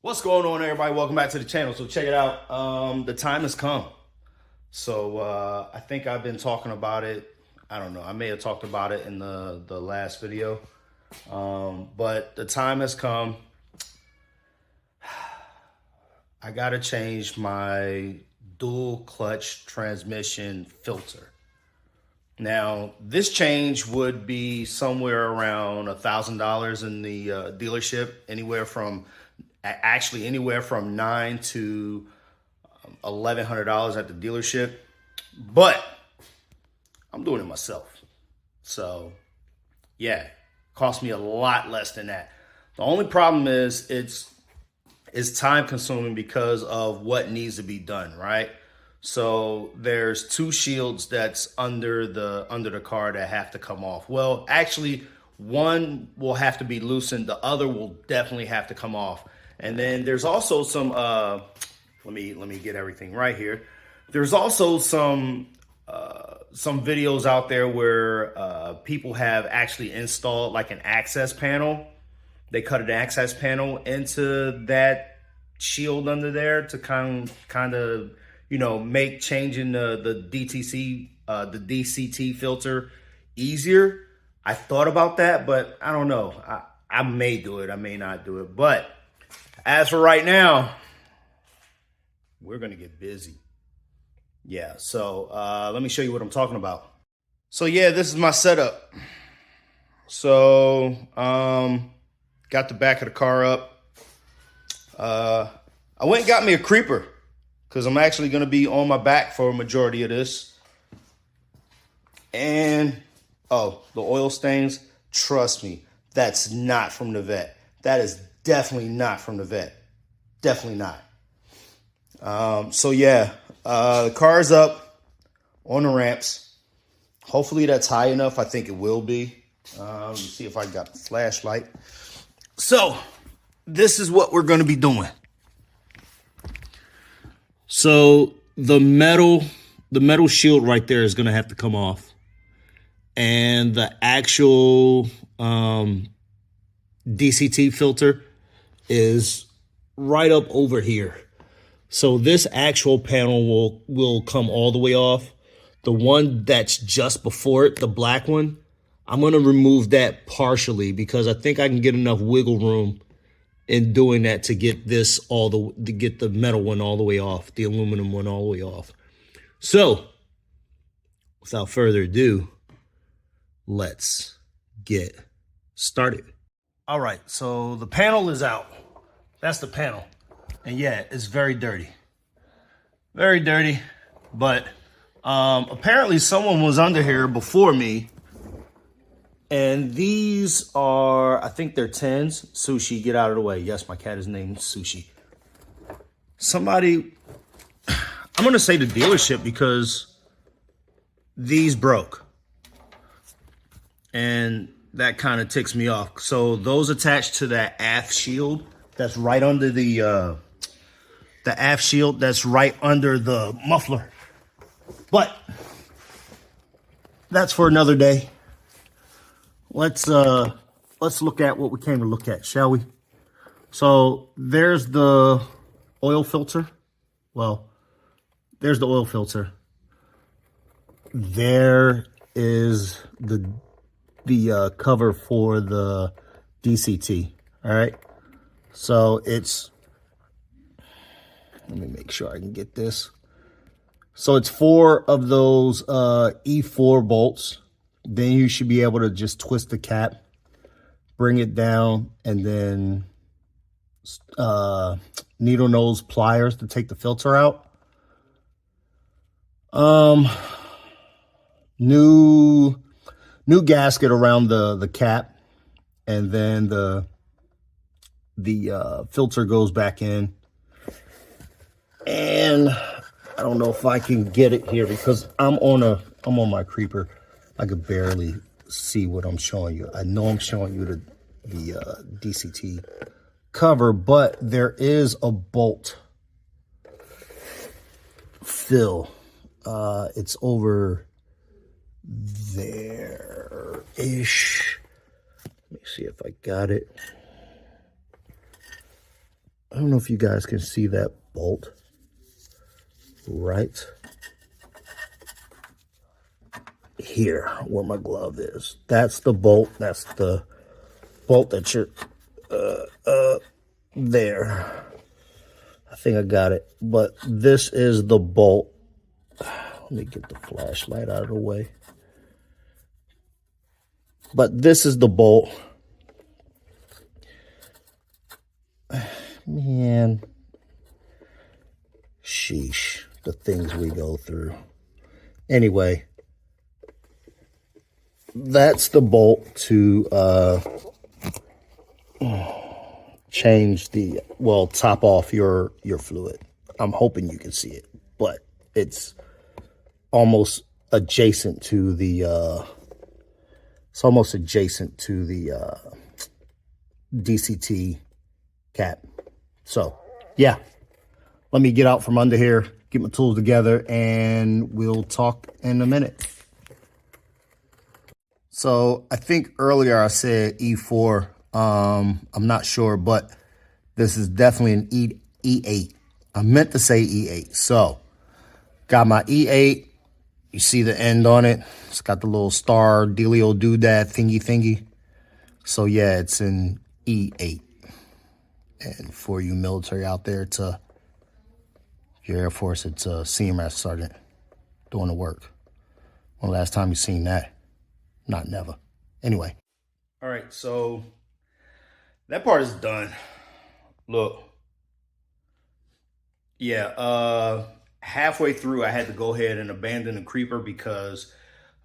What's going on, everybody? Welcome back to the channel. So check it out. The time has come. So I think I've been talking about it. I don't know. I may have talked about it in the last video. But the time has come. I got to change my dual clutch transmission filter. Now, this change would be somewhere around $1,000 in the dealership, anywhere from $900 to $1,100 at the dealership. But I'm doing it myself. So yeah, cost me a lot less than that. The only problem is it's time consuming because of what needs to be done, right? So there's two shields that's under the car that have to come off. Well, actually, one will have to be loosened. The other will definitely have to come off. And then there's also some, let me get everything right here. There's also some videos out there where people have actually installed like an access panel. They cut an access panel into that shield under there to kind of, you know, make changing the DCT filter easier. I thought about that, but I don't know. I may do it. I may not do it. But as for right now, we're going to get busy. Yeah, so let me show you what I'm talking about. So yeah, this is my setup. So got the back of the car up. I went and got me a creeper because I'm actually going to be on my back for a majority of this. And oh, the oil stains, trust me, that's not from the vet. That is definitely not from the vet. Definitely not. So yeah, the car's up on the ramps. Hopefully that's high enough. I think it will be. Let me see if I got the flashlight. So this is what we're going to be doing. So the metal shield right there is going to have to come off. And the actual DCT filter is right up over here. So this actual panel will come all the way off. The one that's just before it, the black one, I'm going to remove that partially because I think I can get enough wiggle room in doing that to get this to get the metal one all the way off, the aluminum one all the way off. So without further ado, let's get started. All right, so the panel is out. That's the panel. And yeah, it's very dirty. Very dirty. But apparently someone was under here before me. And these are, I think they're 10s. Sushi, get out of the way. Yes, my cat is named Sushi. Somebody, I'm going to say the dealership because these broke. And that kind of ticks me off. So those attached to that aft shield that's right under the aft shield that's right under the muffler. But that's for another day. Let's look at what we came to look at, shall we? So there's the oil filter. Well, there's the oil filter. There is the cover for the DCT. All right. So it's, let me make sure I can get this. So it's 4 of those E4 bolts. Then you should be able to just twist the cap, bring it down, and then needle nose pliers to take the filter out. New gasket around the cap, and then the filter goes back in. And I don't know if I can get it here because I'm on my creeper. I could barely see what I'm showing you. I know I'm showing you the DCT cover, but there is a bolt fill. It's over there-ish. Let me see if I got it. I don't know if you guys can see that bolt right here where my glove is. That's the bolt. That's the bolt that you're there. I think I got it. But this is the bolt. Let me get the flashlight out of the way. But this is the bolt. Man. Sheesh. The things we go through. Anyway. That's the bolt to change the, well, top off your fluid. I'm hoping you can see it, but it's almost adjacent to the DCT cap. So yeah, let me get out from under here, get my tools together, and we'll talk in a minute. So I think earlier I said E4. I'm not sure, but this is definitely an E8. I meant to say E8. So got my E8. You see the end on it. It's got the little star dealio doodad thingy. So yeah, it's an E8. And for you military out there, it's your Air Force, it's a senior master sergeant doing the work. When the last time you seen that? Not never. Anyway. All right, so that part is done. Look. Yeah, halfway through I had to go ahead and abandon the creeper because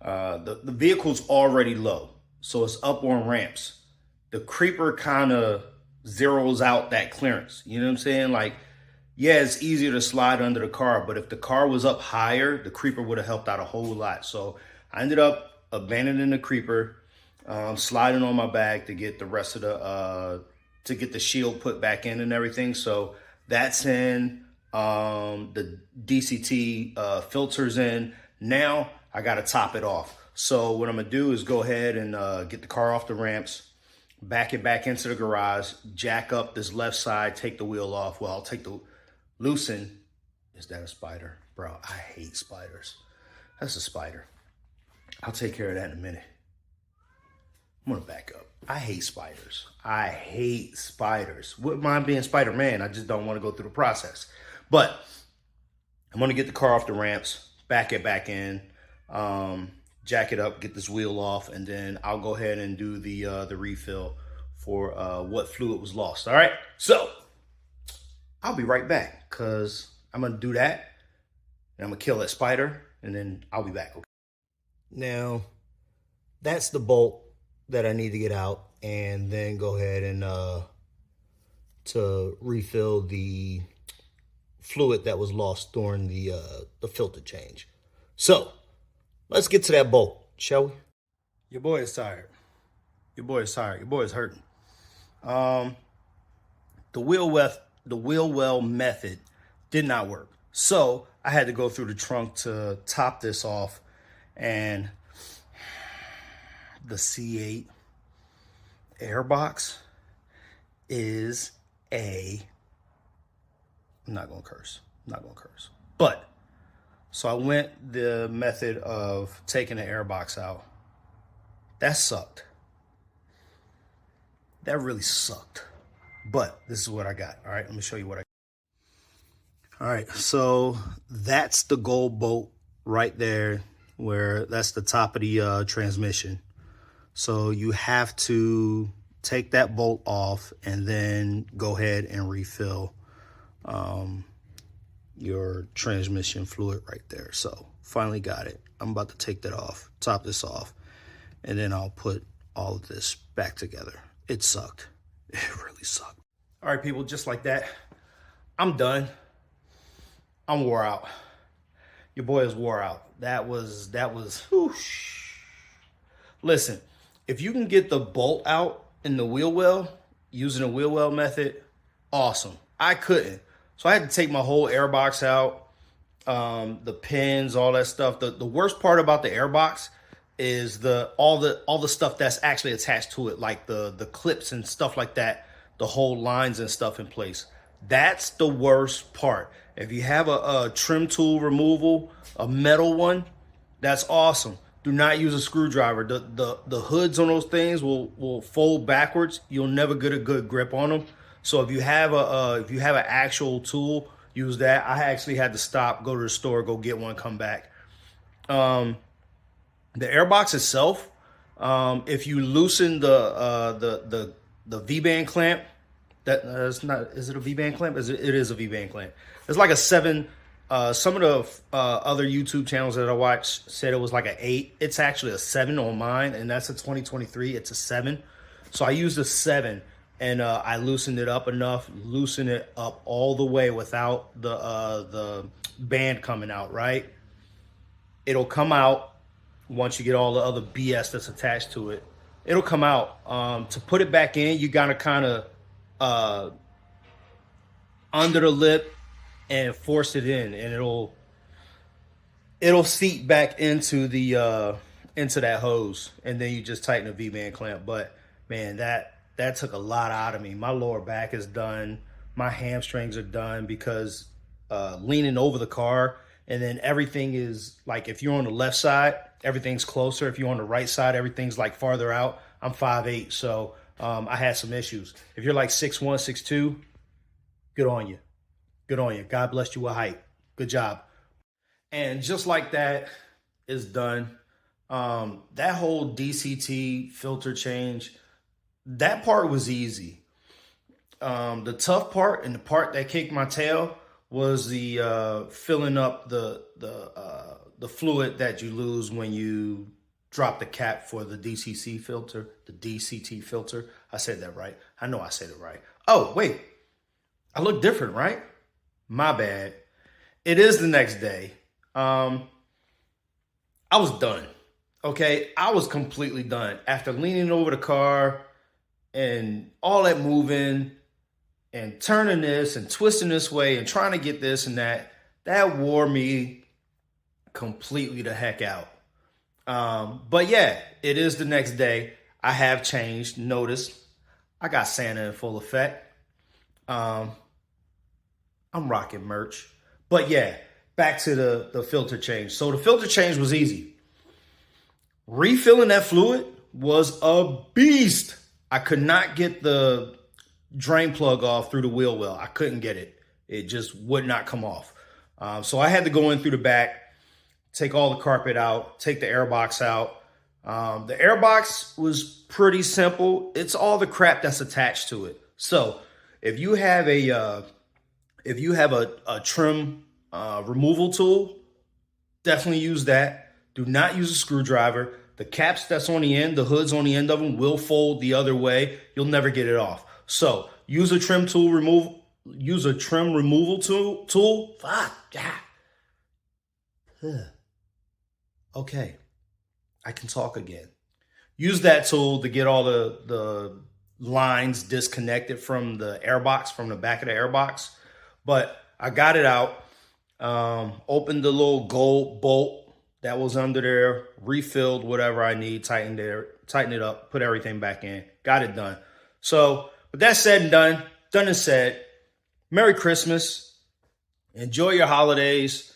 the vehicle's already low. So it's up on ramps. The creeper kind of zeroes out that clearance. You know what I'm saying? Like, yeah, it's easier to slide under the car, but if the car was up higher, the creeper would have helped out a whole lot. So I ended up abandoning the creeper, sliding on my back to get the rest of to get the shield put back in and everything. So that's in, the DCT filters in. Now I got to top it off. So what I'm gonna do is go ahead and get the car off the ramps, back it back into the garage, jack up this left side, take the wheel off. Well, I'll take the loosen. Is that a spider? Bro, I hate spiders. That's a spider. I'll take care of that in a minute. I'm gonna back up. I hate spiders. I hate spiders. Wouldn't mind being Spider-Man. I just don't want to go through the process. But I'm gonna get the car off the ramps, back it back in, jack it up, get this wheel off, and then I'll go ahead and do the refill for what fluid was lost. All right. So I'll be right back because I'm gonna do that, and I'm gonna kill that spider, and then I'll be back. Okay. Now, that's the bolt that I need to get out, and then go ahead and to refill the fluid that was lost during the filter change. So let's get to that bolt, shall we? Your boy is tired. Your boy is tired. Your boy is hurting. The wheel well method did not work, so I had to go through the trunk to top this off. And the C8 airbox is I'm not gonna curse. But so I went the method of taking the airbox out. That sucked. That really sucked. But this is what I got. All right, let me show you what I got. All right, so that's the gold bolt right there, where that's the top of the transmission. So you have to take that bolt off and then go ahead and refill your transmission fluid right there. So finally got it. I'm about to take that off, top this off, and then I'll put all of this back together. It sucked. It really sucked. All right, people, just like that, I'm done. I'm wore out. Your boy is wore out. That was, whoosh. Listen, if you can get the bolt out in the wheel well, using the wheel well method, awesome. I couldn't. So I had to take my whole airbox out, the pins, all that stuff. The worst part about the airbox is all the stuff that's actually attached to it, like the clips and stuff like that, the whole lines and stuff in place. That's the worst part. If you have a trim tool removal, a metal one, that's awesome. Do not use a screwdriver. The hoods on those things will fold backwards. You'll never get a good grip on them. So if you have an actual tool, use that. I actually had to stop, go to the store, go get one, come back. The airbox itself, if you loosen the V-band clamp, that's not, is it a V-band clamp? It is a V-band clamp. It's like a 7. Some of the other YouTube channels that I watch said it was like an 8. It's actually a 7 on mine, and that's a 2023. It's a 7. So I used a 7, and I loosened it up enough, loosen it up all the way without the band coming out, right? It'll come out once you get all the other BS that's attached to it. It'll come out. To put it back in, you gotta kind of under the lip and force it in, and it'll seat back into the into that hose, and then you just tighten the V-band clamp. But man, that took a lot out of me. My lower back is done. My hamstrings are done because leaning over the car, and then everything is like, if you're on the left side, everything's closer. If you're on the right side, everything's like farther out. I'm 5'8", so I had some issues. If you're like 6'1", 6'2", good on you. Good on you. God bless you with height. Good job. And just like that is done. That whole DCT filter change, that part was easy. The tough part, and the part that kicked my tail, was the filling up the fluid that you lose when you drop the cap for the DCT filter. The DCT filter. I said that right. I know I said it right. Oh, wait. I look different, right? My bad. It is the next day. I was done. Okay, I was completely done. After leaning over the car and all that moving and turning this and twisting this way and trying to get this and that wore me completely the heck out. But yeah, it is the next day. I have changed. Notice I got Santa in full effect. I'm rocking merch. But yeah, back to the filter change. So the filter change was easy. Refilling that fluid was a beast. I could not get the drain plug off through the wheel well. I couldn't get it. It just would not come off. So I had to go in through the back, take all the carpet out, take the airbox out. The airbox was pretty simple. It's all the crap that's attached to it. So if you have a trim removal tool, definitely use that. Do not use a screwdriver. The caps that's on the end, the hoods on the end of them will fold the other way. You'll never get it off. So use a trim tool removal. Use a trim removal tool. Fuck yeah. Okay, I can talk again. Use that tool to get all the lines disconnected from the airbox, from the back of the airbox. But I got it out. Opened the little gold bolt that was under there, refilled whatever I need, tightened it up, put everything back in, got it done. So with that said and done and said, Merry Christmas. Enjoy your holidays.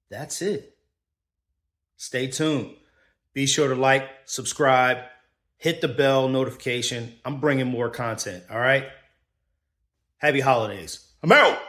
That's it. Stay tuned. Be sure to like, subscribe, hit the bell notification. I'm bringing more content, all right? Happy holidays. I'm out.